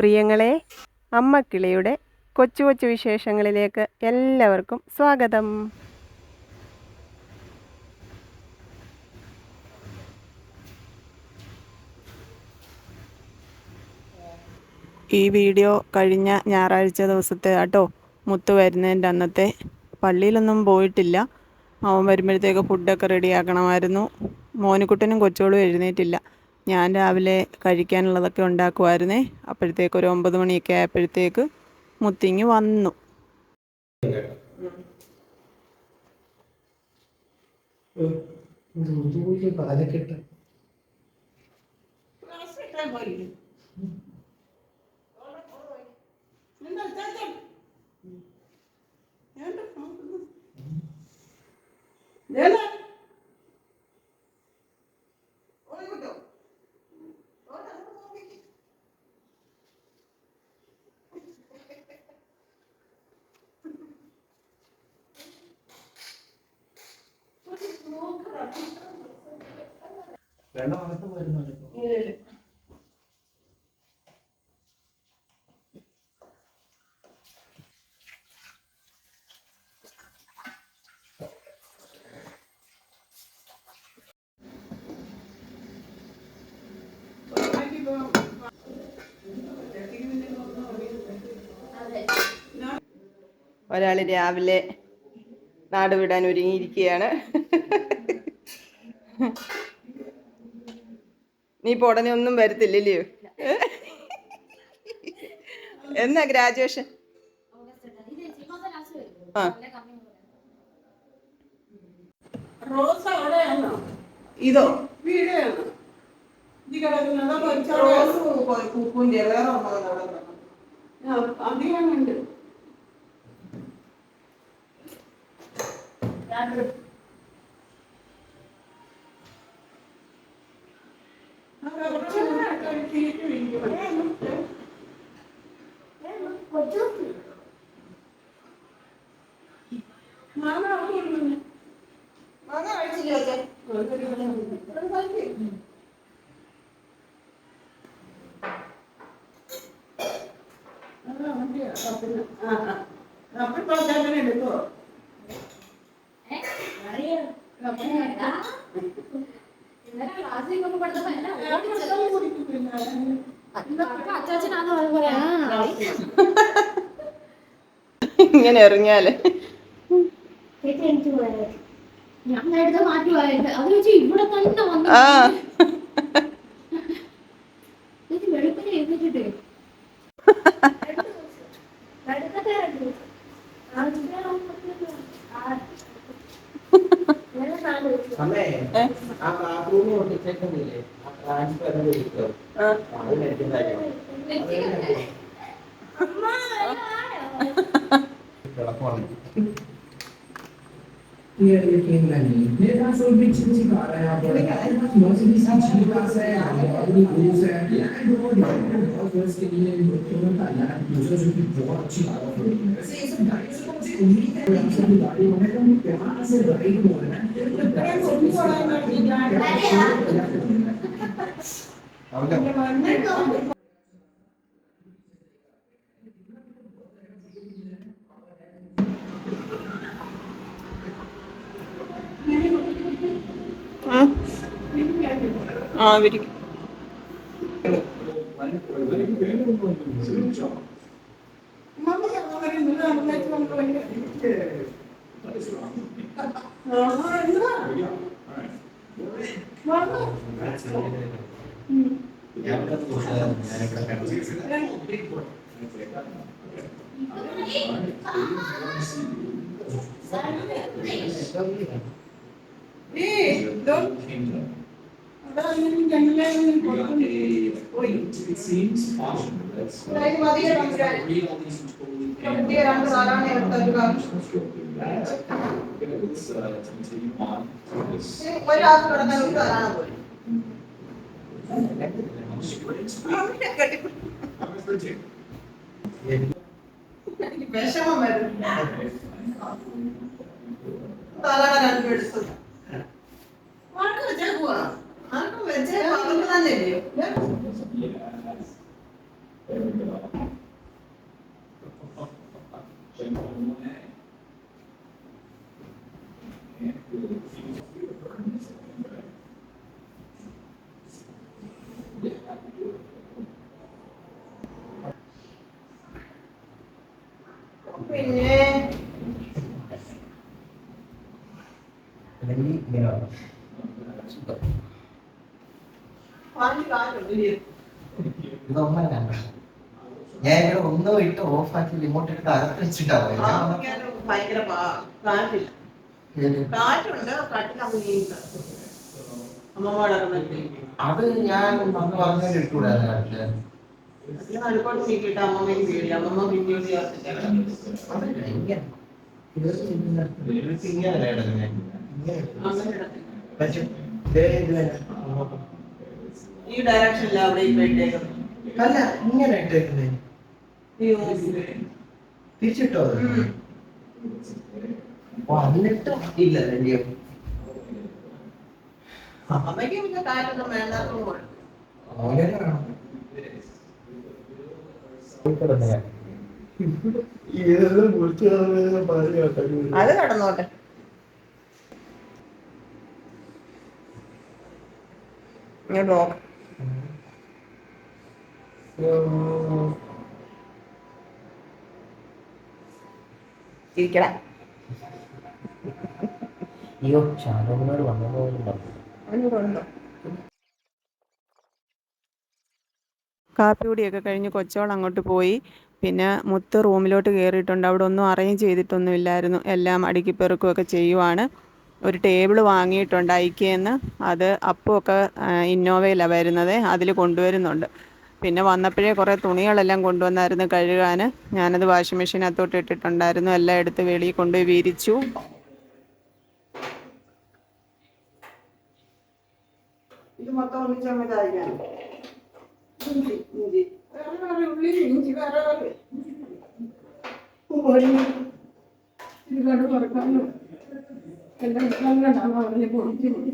പ്രിയങ്ങളെ, അമ്മക്കിളിയുടെ കൊച്ചു കൊച്ചു വിശേഷങ്ങളിലേക്ക് എല്ലാവർക്കും സ്വാഗതം. ഈ വീഡിയോ കഴിഞ്ഞ ഞായറാഴ്ച ദിവസത്തെ കേട്ടോ. മുത്ത് വരുന്നതിൻ്റെ അന്നത്തെ. പള്ളിയിലൊന്നും പോയിട്ടില്ല. അവൻ വരുമ്പോഴത്തേക്ക് ഫുഡൊക്കെ റെഡിയാക്കണമായിരുന്നു. മോനുകുട്ടനും കൊച്ചോളും എഴുന്നേറ്റില്ല. ഞാൻ രാവിലെ കഴിക്കാനുള്ളതൊക്കെ ഉണ്ടാക്കുമായിരുന്നേ. അപ്പോഴത്തേക്ക് ഒരു 9 മണിയൊക്കെ ആയപ്പോഴത്തേക്ക് മുത്തിങ്ങി വന്നു. ഒരാൾ രാവിലെ നാട് വിടാൻ ഒരുങ്ങിയിരിക്കുകയാണ്. നീ ഇപ്പോൾ ഉടനെ ഒന്നും വരത്തില്ലല്ലയോ? എന്നാ ഗ്രാജുവേഷൻ? ആ, ഇതോ പൂപ്പൂന്റെ വേറെ അധികമുണ്ട്. എടുക്കോ? ഇങ്ങനെ ഇറങ്ങിയാല് ആ ആ വിരിക്കും. വിഷമം വരും. വെച്ചേക്കുവാ. ആർക്കും വെച്ചേക്കും. അവർക്ക് തന്നെ ഇല്ലയോ? പിന്നെ ഞാൻ ഇവിടെ ഒന്നും ഇട്ട് ഓഫ് ആക്കി റിമോട്ട് എടുത്ത് അകത്ത് വെച്ചിട്ടാവും ഭയങ്കര കാറ്റില്ല. കാറ്റുണ്ട്, കാറ്റിലങ്ങ് നീങ്ങുക. അമ്മമാടൊക്കെ അത് ഞാൻ വന്ന് പറഞ്ഞാൽ ഇട്ടുകൂടാതെ നടുക്കോട്ട് നീക്കിയിട്ട് അമ്മമ്മയ്ക്ക് പേടി. അമ്മമ്മ പിന്നീട് ചേർത്തിട്ടാണ് ഈ ഡയറക്ഷനിൽ അവിടെ ഇട്ടേക്കുന്നത്. അല്ല ഇങ്ങനെ ഇട്ടേക്കുന്നേ തിരിച്ചിട്ടോ എന്നിട്ടും ഇല്ല വലിയ അമ്മയ്ക്ക് പിന്നെ കാറ്റൊന്നും വേണ്ടാത്തതും കൊണ്ട് അത് കടന്നോട്ടെ. ഇങ്ങോട്ട് ഇരിക്കട. അയ്യോ ശാന്തകുമാർ വന്നതുണ്ടോ? കാപ്പി കുടിയൊക്കെ കഴിഞ്ഞ് കൊച്ചോൾ അങ്ങോട്ട് പോയി. പിന്നെ മുത്ത് റൂമിലോട്ട് കയറിയിട്ടുണ്ട്. അവിടെ ഒന്നും അറേഞ്ച് ചെയ്തിട്ടൊന്നുമില്ലായിരുന്നു. എല്ലാം അടുക്കിപ്പെറുക്കുകയൊക്കെ ചെയ്യുവാണ്. ഒരു ടേബിൾ വാങ്ങിയിട്ടുണ്ട് ഐക്യന്ന്. അത് അപ്പമൊക്കെ ഇന്നോവയിലാണ് വരുന്നത്, അതിൽ കൊണ്ടുവരുന്നുണ്ട്. പിന്നെ വന്നപ്പോഴേ കുറേ തുണികളെല്ലാം കൊണ്ടുവന്നായിരുന്നു കഴുകാൻ. ഞാനത് വാഷിംഗ് മെഷീനകത്തോട്ട് ഇട്ടിട്ടുണ്ടായിരുന്നു. എല്ലാം എടുത്ത് വെളിയിൽ കൊണ്ടുപോയി വിരിച്ചു. ഇത് മൊത്തം ഒന്നിച്ചങ്ങ് ഇഞ്ചി ഇഞ്ചി വേറെ ഉള്ളി ഇഞ്ചി വേറെ ഇത് കട തുറക്കാനും എല്ലാം നല്ലതാണ് പറഞ്ഞ് പൊടിക്കുന്നു.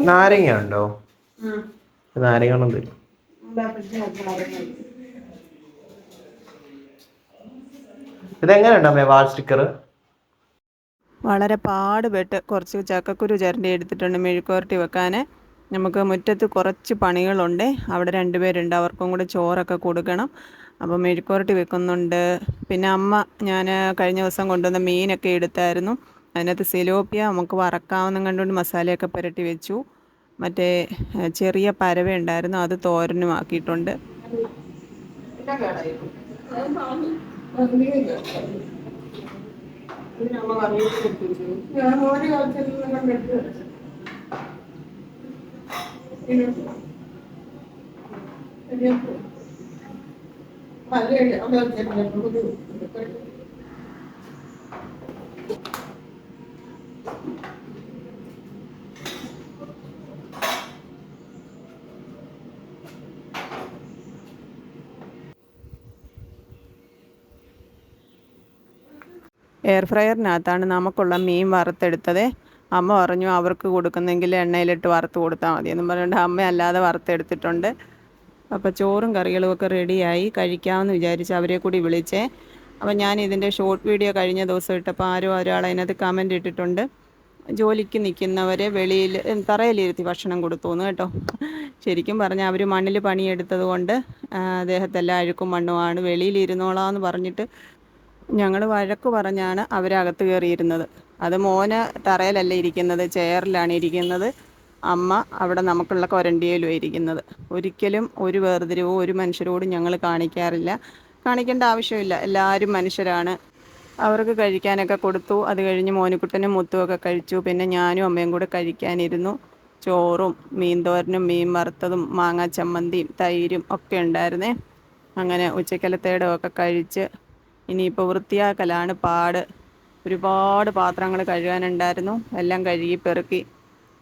നാരങ്ങ ഉണ്ടോ? നാരങ്ങ തരും. ഇതെങ്ങനെയുണ്ടോ വാൾ സ്റ്റിക്കർ? വളരെ പാടുപെട്ട് കുറച്ച് ചക്കക്കുരു ചിരണ്ടി എടുത്തിട്ടുണ്ട് മെഴുക്കുവരട്ടി വെക്കാൻ. നമുക്ക് മുറ്റത്ത് കുറച്ച് പണികളുണ്ട്. അവിടെ 2 പേരുണ്ട്, അവർക്കും കൂടെ ചോറൊക്കെ കൊടുക്കണം. അപ്പോൾ മെഴുക്കുവരട്ടി വെക്കുന്നുണ്ട്. പിന്നെ അമ്മ ഞാൻ കഴിഞ്ഞ ദിവസം കൊണ്ടുവന്ന മീനൊക്കെ എടുത്തായിരുന്നു. അതിനകത്ത് സിലോപ്പിയ നമുക്ക് വറക്കാവുന്ന കണ്ടുകൊണ്ട് മസാലയൊക്കെ പുരട്ടി വെച്ചു. മറ്റേ ചെറിയ പരവ ഉണ്ടായിരുന്നു, അത് തോരനും ആക്കിയിട്ടുണ്ട്. എയർ ഫ്രയറിനകത്താണ് നമുക്കുള്ള മീൻ വറുത്തെടുത്തത്. അമ്മ പറഞ്ഞു അവർക്ക് കൊടുക്കുന്നെങ്കിൽ എണ്ണയിലിട്ട് വറുത്ത് കൊടുത്താൽ മതി എന്നും പറഞ്ഞുകൊണ്ട് അമ്മ അല്ലാതെ വറുത്തെടുത്തിട്ടുണ്ട്. അപ്പോൾ ചോറും കറികളും ഒക്കെ റെഡിയായി, കഴിക്കാമെന്ന് വിചാരിച്ച് അവരെ കൂടി വിളിച്ചേ. അപ്പോൾ ഞാൻ ഇതിൻ്റെ ഷോർട്ട് വീഡിയോ കഴിഞ്ഞ ദിവസം ഇട്ടപ്പോൾ ആരോ ഒരാൾ അതിനകത്ത് കമൻ്റ് ഇട്ടിട്ടുണ്ട്, ജോലിക്ക് നിൽക്കുന്നവരെ വെളിയിൽ തറയിലിരുത്തി ഭക്ഷണം കൊടുത്തു എന്ന് കേട്ടോ. ശരിക്കും പറഞ്ഞാൽ അവർ മണ്ണിൽ പണിയെടുത്തത് കൊണ്ട് ദേഹത്തെല്ലാം അഴുക്കും മണ്ണുമാണ്. വെളിയിലിരുന്നോളാന്ന് പറഞ്ഞിട്ട് ഞങ്ങൾ വഴക്ക് പറഞ്ഞാണ് അവരകത്ത് കയറിയിരുന്നത്. അത് മോന് തറയിലല്ല ഇരിക്കുന്നത്, ചെയറിലാണ് ഇരിക്കുന്നത്. അമ്മ അവിടെ നമുക്കുള്ള കൊരണ്ടിയിലും ഇരിക്കുന്നത്. ഒരിക്കലും ഒരു വേർതിരിവോ ഒരു മനുഷ്യരോടും ഞങ്ങൾ കാണിക്കാറില്ല, കാണിക്കേണ്ട ആവശ്യമില്ല. എല്ലാവരും മനുഷ്യരാണ്. അവർക്ക് കഴിക്കാനൊക്കെ കൊടുത്തു. അത് കഴിഞ്ഞ് മോനുകുട്ടനും മുത്തുമൊക്കെ കഴിച്ചു. പിന്നെ ഞാനും അമ്മയും കൂടെ കഴിക്കാനിരുന്നു. ചോറും മീൻ തോരനും മീൻ വറുത്തതും മാങ്ങാ ചമ്മന്തിയും തൈരും ഒക്കെ ഉണ്ടായിരുന്നേ. അങ്ങനെ ഉച്ചക്കലത്തേടമൊക്കെ കഴിച്ച് ഇനിയിപ്പോൾ വൃത്തിയാക്കലാണ് പാട്. ഒരുപാട് പാത്രങ്ങൾ കഴുകാനുണ്ടായിരുന്നു. എല്ലാം കഴുകി പെറുക്കി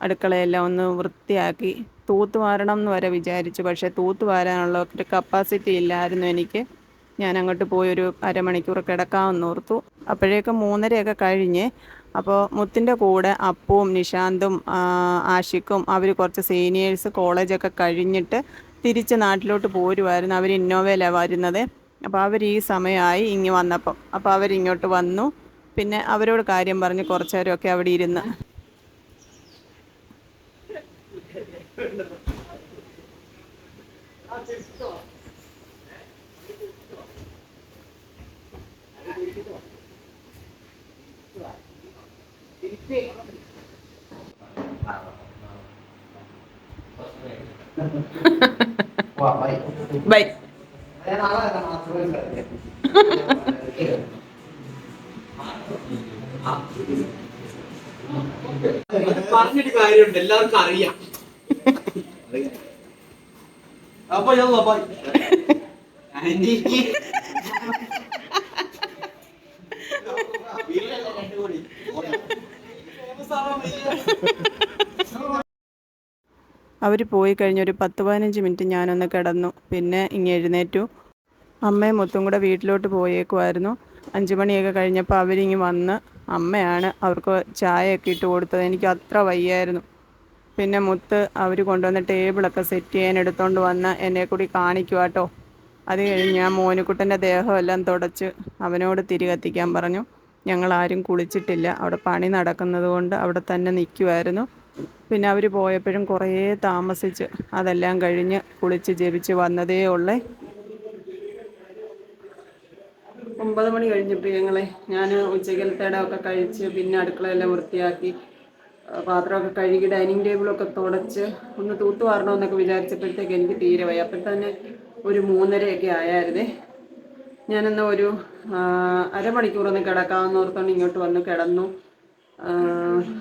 അടുക്കളയെല്ലാം ഒന്ന് വൃത്തിയാക്കി തൂത്തുവാരണം എന്ന് വരെ വിചാരിച്ചു. പക്ഷേ തൂത്തുവാരാനുള്ള ഒരു കപ്പാസിറ്റി ഇല്ലായിരുന്നു എനിക്ക്. ഞാൻ അങ്ങോട്ട് പോയി ഒരു അരമണിക്കൂർ കിടക്കാമെന്ന് ഓർത്തു. അപ്പോഴേക്കും 3:30 കഴിഞ്ഞ്. അപ്പോൾ മുത്തിൻ്റെ കൂടെ അപ്പുവും നിശാന്തും ആഷിക്കും അവർ കുറച്ച് സീനിയേഴ്സ് കോളേജൊക്കെ കഴിഞ്ഞിട്ട് തിരിച്ച് നാട്ടിലോട്ട് പോരുമായിരുന്നു. അവർ ഇന്നോവയിലാണ് വരുന്നത്. അപ്പോൾ അവർ ഈ സമയമായി ഇങ്ങ് വന്നപ്പം. അപ്പോൾ അവരിങ്ങോട്ട് വന്നു. പിന്നെ അവരോട് കാര്യം പറഞ്ഞ് കുറച്ച് നേരമൊക്കെ അവിടെ ഇരുന്ന്. ബൈ. പറഞ്ഞിട്ട് കാര്യമുണ്ട്, എല്ലാവർക്കും അറിയാം. അപ്പൊ ഞാൻ അവർ പോയി കഴിഞ്ഞൊരു 10-15 മിനിറ്റ് ഞാനൊന്ന് കിടന്നു. പിന്നെ ഇങ്ങ് എഴുന്നേറ്റു. അമ്മയും മുത്തും കൂടെ വീട്ടിലോട്ട് പോയേക്കുമായിരുന്നു. 5 മണിയൊക്കെ കഴിഞ്ഞപ്പോൾ അവരിങ്ങ് വന്ന്. അമ്മയാണ് അവർക്ക് ചായയൊക്കെ ഇട്ട് കൊടുത്തത്. എനിക്ക് അത്ര വയ്യായിരുന്നു. പിന്നെ മുത്ത് അവർ കൊണ്ടുവന്ന ടേബിളൊക്കെ സെറ്റ് ചെയ്യാൻ എടുത്തുകൊണ്ട് വന്ന് എന്നെ കൂടി കാണിക്കുക കേട്ടോ. അത് കഴിഞ്ഞ് ഞാൻ മോനുകുട്ടൻ്റെ ദേഹമെല്ലാം തുടച്ച് അവനോട് തിരി കത്തിക്കാൻ പറഞ്ഞു. ഞങ്ങളാരും കുളിച്ചിട്ടില്ല. അവിടെ പണി നടക്കുന്നത് കൊണ്ട് അവിടെ തന്നെ നിൽക്കുമായിരുന്നു. പിന്നെ അവർ പോയപ്പോഴും കുറേ താമസിച്ച് അതെല്ലാം കഴിഞ്ഞ് കുളിച്ച് ജപിച്ച് വന്നതേ ഉള്ളേ. 9 മണി കഴിഞ്ഞ് പ്രിയങ്ങളെ. ഞാൻ ഉച്ചക്കലത്തേടൊക്കെ കഴിച്ച് പിന്നെ അടുക്കളയെല്ലാം വൃത്തിയാക്കി പാത്രമൊക്കെ കഴുകി ഡൈനിങ് ടേബിളൊക്കെ തുടച്ച് ഒന്ന് തൂത്ത് വാരണമെന്നൊക്കെ വിചാരിച്ചപ്പോഴത്തേക്ക് എനിക്ക് തീരെ വയ്യ. അപ്പോൾ തന്നെ ഒരു 3:30 ആയായിരുന്നേ. ഞാനെന്നാൽ ഒരു അരമണിക്കൂറൊന്ന് കിടക്കാമെന്ന് ഓർത്തുകൊണ്ട് ഇങ്ങോട്ട് വന്ന് കിടന്നു.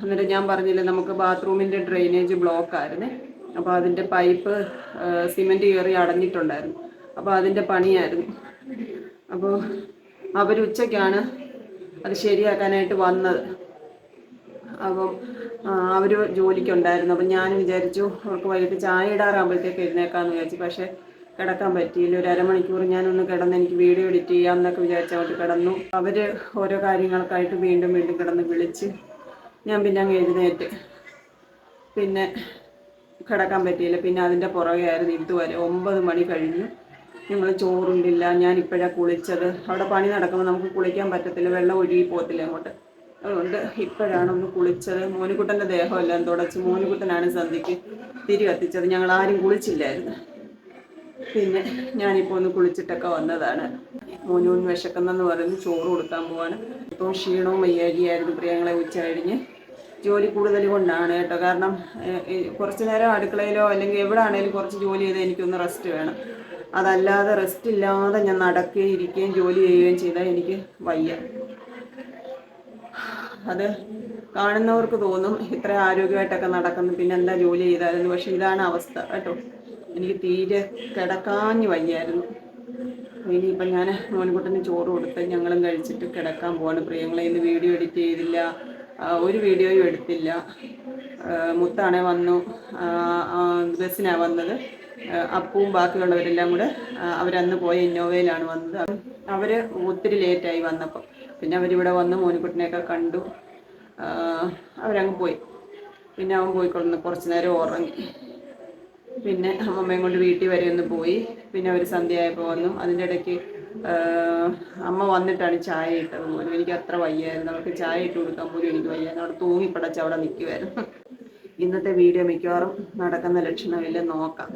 എന്നിട്ട് ഞാൻ പറഞ്ഞില്ലേ നമുക്ക് ബാത്റൂമിൻ്റെ ഡ്രെയിനേജ് ബ്ലോക്കായിരുന്നേ. അപ്പോൾ അതിൻ്റെ പൈപ്പ് സിമൻറ്റ് കയറി അടഞ്ഞിട്ടുണ്ടായിരുന്നു. അപ്പോൾ അതിൻ്റെ പണിയായിരുന്നു. അപ്പോൾ അവർ ഉച്ചയ്ക്കാണ് അത് ശരിയാക്കാനായിട്ട് വന്നത്. അപ്പം അവർ ജോലിക്കുണ്ടായിരുന്നു. അപ്പം ഞാൻ വിചാരിച്ചു അവർക്ക് വൈകിട്ട് ചായ ഇടാറാകുമ്പോഴത്തേക്ക് എഴുന്നേക്കാമെന്ന് വിചാരിച്ചു. പക്ഷേ കിടക്കാൻ പറ്റിയില്ല. ഒരു അരമണിക്കൂർ ഞാനൊന്ന് കിടന്ന് എനിക്ക് വീഡിയോ എഡിറ്റ് ചെയ്യാം എന്നൊക്കെ വിചാരിച്ച് അങ്ങോട്ട് കിടന്നു. അവർ ഓരോ കാര്യങ്ങൾക്കായിട്ട് വീണ്ടും കിടന്ന് വിളിച്ച് ഞാൻ പിന്നെ അങ്ങ് എഴുന്നേറ്റ്. പിന്നെ കിടക്കാൻ പറ്റിയില്ല. പിന്നെ അതിൻ്റെ പുറകെ ആയിരുന്നു ഇതുവരെ. 9 മണി കഴിഞ്ഞു. ഞങ്ങൾ ചോറുണ്ടില്ല. ഞാനിപ്പോഴാണ് കുളിച്ചത്. അവിടെ പണി നടക്കുമ്പോൾ നമുക്ക് കുളിക്കാൻ പറ്റത്തില്ല, വെള്ളം ഒഴുകി പോകത്തില്ല അങ്ങോട്ട്. അതുകൊണ്ട് ഇപ്പോഴാണ് ഒന്ന് കുളിച്ചത്. മോനുകുട്ടൻ്റെ ദേഹമെല്ലാം തുടച്ച് മോനുകുട്ടനാണ് സന്ധ്യയ്ക്ക് തിരി കത്തിച്ചത്. ഞങ്ങളാരും കുളിച്ചില്ലായിരുന്നു. പിന്നെ ഞാനിപ്പോൾ ഒന്ന് കുളിച്ചിട്ടൊക്കെ വന്നതാണ്. മോനൂന് വിശക്കുന്നെന്ന് പറയുന്നു. ചോറ് കൊടുക്കാൻ പോവാണ്. ഇപ്പോൾ ക്ഷീണവും വയ്യാഴിയായിരുന്നു പ്രിയങ്ങളെ. ഉച്ച കഴിഞ്ഞ് ജോലി കൂടുതൽ കൊണ്ടാണ് കേട്ടോ. കാരണം കുറച്ച് നേരം അടുക്കളയിലോ അല്ലെങ്കിൽ എവിടെ ആണെങ്കിലും കുറച്ച് ജോലി ചെയ്താൽ എനിക്കൊന്ന് റെസ്റ്റ് വേണം. അതല്ലാതെ റെസ്റ്റ് ഇല്ലാതെ ഞാൻ നടക്കുകയും ഇരിക്കുകയും ജോലി ചെയ്യുകയും ചെയ്താൽ എനിക്ക് വയ്യ. അത് കാണുന്നവർക്ക് തോന്നും ഇത്ര ആരോഗ്യമായിട്ടൊക്കെ നടക്കുന്നു, പിന്നെ എന്താ ജോലി ചെയ്തായിരുന്നു. പക്ഷെ ഇതാണ് അവസ്ഥ കേട്ടോ. എനിക്ക് തീരെ കിടക്കാഞ്ഞ് വയ്യായിരുന്നു. ഇനിയിപ്പം ഞാൻ മോനുകുട്ടന് ചോറ് കൊടുത്ത് ഞങ്ങളും കഴിച്ചിട്ട് കിടക്കാൻ പോവാണ് പ്രിയങ്ങളെ. ഇന്ന് വീഡിയോ എഡിറ്റ് ചെയ്തില്ല, ഒരു വീഡിയോയും എടുത്തില്ല. മുത്താണെ വന്നു, ബസ്സിനാണ് വന്നത്. അപ്പവും ബാക്കിയുള്ളവരെല്ലാം കൂടെ അവരന്ന് പോയ ഇന്നോവയിലാണ് വന്നത്. അവർ ഒത്തിരി ലേറ്റായി വന്നപ്പം. പിന്നെ അവരിവിടെ വന്ന് മോനുകുട്ടനെയൊക്കെ കണ്ടു. അവരങ്ങ് പോയി. പിന്നെ അവൻ പോയിക്കൊള്ളുന്നു. കുറച്ച് നേരം ഉറങ്ങി. പിന്നെ അമ്മമ്മയും കൊണ്ട് വീട്ടിൽ വരെ ഒന്ന് പോയി. പിന്നെ അവർ സന്ധ്യയായപ്പോൾ വന്നു. അതിൻ്റെ ഇടയ്ക്ക് അമ്മ വന്നിട്ടാണ് ചായ ഇട്ടത് പോലും. എനിക്ക് അത്ര വയ്യായിരുന്നു. അവർക്ക് ചായ ഇട്ട് കൊടുക്കാൻ പോലും എനിക്ക് വയ്യായിരുന്നു. അവിടെ തൂങ്ങിപ്പടച്ച് അവിടെ നിൽക്കുമായിരുന്നു. ഇന്നത്തെ വീഡിയോ മിക്കവാറും നടക്കുന്ന ലക്ഷണമില്ല, നോക്കാം.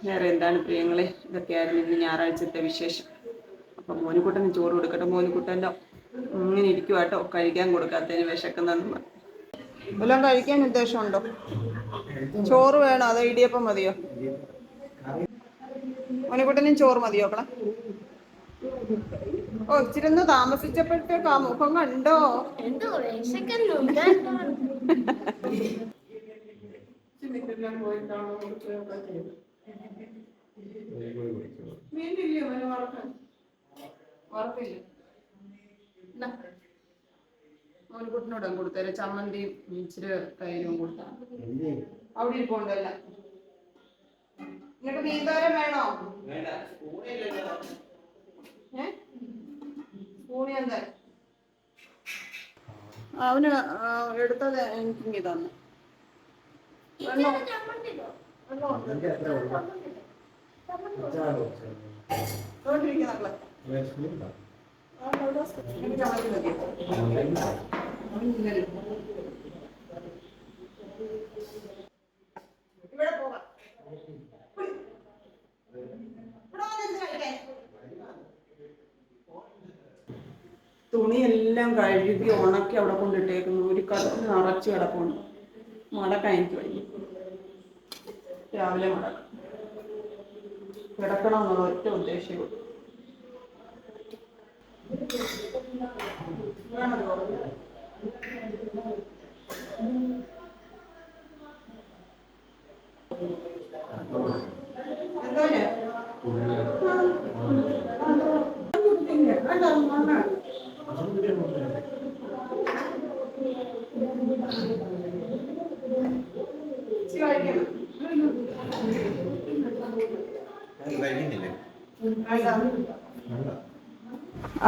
വേറെ എന്താണ് പ്രിയങ്ങളെ, ഇതൊക്കെയായിരുന്നു ഇന്ന് ഞായറാഴ്ചത്തെ വിശേഷം. അപ്പം മോനുകുട്ടന് ചോറ് കൊടുക്കട്ടെ. മോനുകുട്ടൻ്റെ ഇങ്ങനെ ഇരിക്കുക കേട്ടോ, കഴിക്കാൻ കൊടുക്കാത്തതിന് വിശക്കുന്നെന്ന്. വല്ലതും കഴിക്കാൻ ഉദ്ദേശമുണ്ടോ? ചോറ് വേണോ അതോ ഇടിയപ്പം മതിയോ? മോനുകുട്ടനും ചോറ് മതിയോ മക്കളെ? ഓ, ഇച്ചിരി ഒന്ന് താമസിച്ചപ്പോഴത്തേക്ക് ആ മുഖം കണ്ടോ? മോനുകുട്ടനോട് കൊടുത്തേരെ ചമ്മന്തിയും ഇച്ചിരി തൈരും കൊടുത്താൽ. അവിടെ ഇരിപ്പുണ്ടല്ല. നിനക്ക് മീൻതോരൻ വേണോ? സ്പൂണി എന്താ അവന് എടുത്തത് എനിക്ക് തന്നു. ഇവിടെ പോകാം. തുണിയെല്ലാം കഴുകി ഉണക്കി അവിടെ കൊണ്ടിട്ടേക്കുന്നു. ഒരു കടത്തിൽ നിറച്ച് കിടപ്പുണ്ട്. മടക്കാൻ എനിക്ക് വയ്യ. രാവിലെ മടക്കാം. കിടക്കണം എന്നുള്ള ഒറ്റ ഉദ്ദേശവും.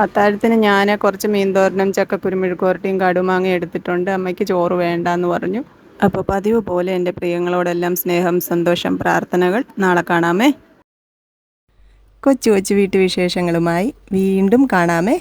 അത്താഴത്തിന് ഞാൻ കുറച്ച് മീൻതോരനും ചക്കക്കുരുമെഴുക്കുവരട്ടിയും കടുമാങ്ങ എടുത്തിട്ടുണ്ട്. അമ്മയ്ക്ക് ചോറ് വേണ്ടാന്ന് പറഞ്ഞു. അപ്പോൾ പതിവ് പോലെ എൻ്റെ പ്രിയങ്ങളോടെല്ലാം സ്നേഹം, സന്തോഷം, പ്രാർത്ഥനകൾ. നാളെ കാണാമേ. കൊച്ചു കൊച്ചു വീട്ടുവിശേഷങ്ങളുമായി വീണ്ടും കാണാമേ.